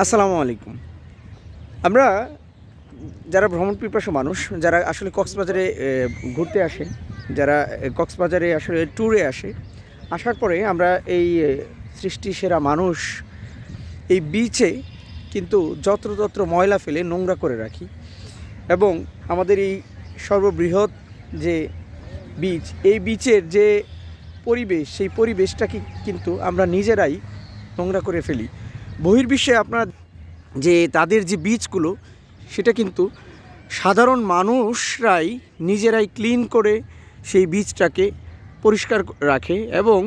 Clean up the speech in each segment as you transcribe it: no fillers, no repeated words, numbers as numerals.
আসসালামু আলাইকুম। আমরা যারা ভ্রমণ পিপাসু মানুষ, যারা আসলে কক্সবাজারে ঘুরতে আসে, যারা কক্সবাজারে আসলে ট্যুরে আসে, আসার পরে আমরা এই সৃষ্টি সেরা মানুষ এই বিচে কিন্তু যত্রতত্র ময়লা ফেলে নোংরা করে রাখি এবং আমাদের এই সর্ববৃহৎ যে বিচ, এই বিচের যে পরিবেশ, সেই পরিবেশটাকে কিন্তু আমরা নিজেরাই নোংরা করে ফেলি। বহির্বিশ্বে আপনার যে তাদের যে বীজগুলো সেটা কিন্তু সাধারণ মানুষরাই নিজেরাই ক্লিন করে সেই বীজটাকে পরিষ্কার রাখে এবং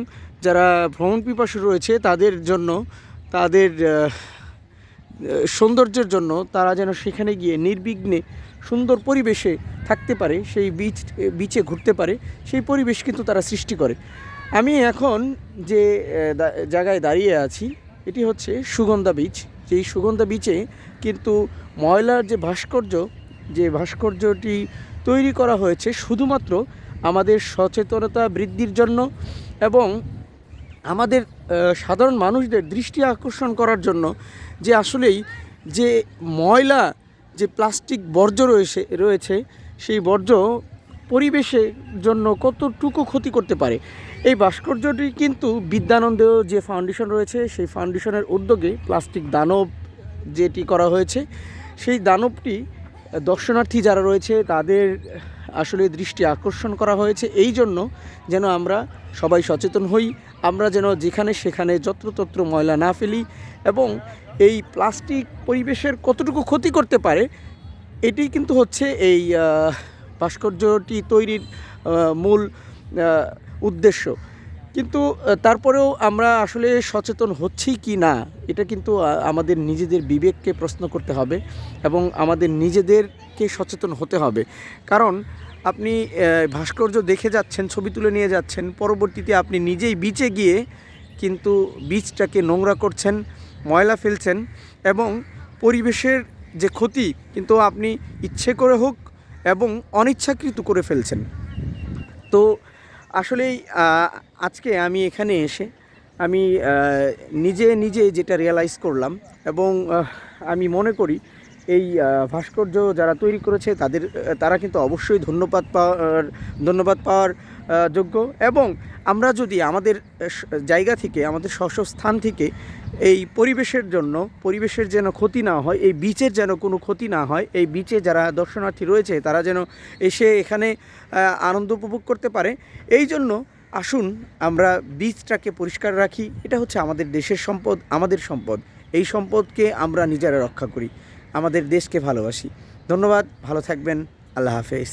যারা ভ্রমণ পিপাসু রয়েছে তাদের জন্য তাদের সৌন্দর্যের জন্য তারা যেন সেখানে গিয়ে নির্বিঘ্নে সুন্দর পরিবেশে থাকতে পারে, সেই বিচে ঘুরতে পারে, সেই পরিবেশ কিন্তু তারা সৃষ্টি করে। আমি এখন যে জায়গায় দাঁড়িয়ে আছি এটি হচ্ছে সুগন্ধা বিচ। যেই সুগন্ধা বিচে কিন্তু ময়লার যে ভাস্কর্যটি তৈরি করা হয়েছে শুধুমাত্র আমাদের সচেতনতা বৃদ্ধির জন্য এবং আমাদের সাধারণ মানুষদের দৃষ্টি আকর্ষণ করার জন্য, যে আসলেই যে ময়লা, যে প্লাস্টিক বর্জ্য রয়েছে সেই বর্জ্য পরিবেশের জন্য কতটুকু ক্ষতি করতে পারে। এই ভাস্কর্যটি কিন্তু বিদ্যানন্দ যে ফাউন্ডেশন রয়েছে সেই ফাউন্ডেশনের উদ্যোগে প্লাস্টিক দানব যেটি করা হয়েছে, সেই দানবটি দর্শনার্থী যারা রয়েছে তাদের আসলে দৃষ্টি আকর্ষণ করা হয়েছে এই জন্য যেন আমরা সবাই সচেতন হই, আমরা যেন যেখানে সেখানে যত্রতত্র ময়লা না ফেলি এবং এই প্লাস্টিক পরিবেশের কতটুকু ক্ষতি করতে পারে এটি কিন্তু হচ্ছে এই ভাস্কর্যটি তৈরির মূল উদ্দেশ্য। কিন্তু তারপরেও আমরা আসলে সচেতন হচ্ছি কি না এটা কিন্তু আমাদের নিজেদের বিবেককে প্রশ্ন করতে হবে এবং আমাদের নিজেদেরকে সচেতন হতে হবে। কারণ আপনি ভাস্কর্য দেখে যাচ্ছেন, ছবি তুলে নিয়ে যাচ্ছেন, পরবর্তীতে আপনি নিজেই বিচে গিয়ে কিন্তু বিচটাকে নোংরা করছেন, ময়লা ফেলছেন এবং পরিবেশের যে ক্ষতি কিন্তু আপনি ইচ্ছে করে হোক এবং অনিচ্ছাকৃত করে ফেলছেন। তো আসলেই আজকে আমি এখানে এসে আমি নিজে যেটা রিয়ালাইজ করলাম এবং আমি মনে করি এই ভাস্কর্য যারা তৈরি করেছে তারা কিন্তু অবশ্যই ধন্যবাদ পাওয়ার যোগ্য। এবং আমরা যদি আমাদের জায়গা থেকে, আমাদের স্থান থেকে এই পরিবেশের যেন ক্ষতি না হয়, এই বিচের যেন কোনো ক্ষতি না হয়, এই বিচে যারা দর্শনার্থী রয়েছে তারা যেন এসে এখানে আনন্দ উপভোগ করতে পারে, এই জন্য আসুন আমরা বিচটাকে পরিষ্কার রাখি। এটা হচ্ছে আমাদের দেশের সম্পদ, আমাদের সম্পদ। এই সম্পদকে আমরা নিজেরা রক্ষা করি, আমাদের দেশকে ভালোবাসি। ধন্যবাদ, ভালো থাকবেন, আল্লাহ হাফেজ।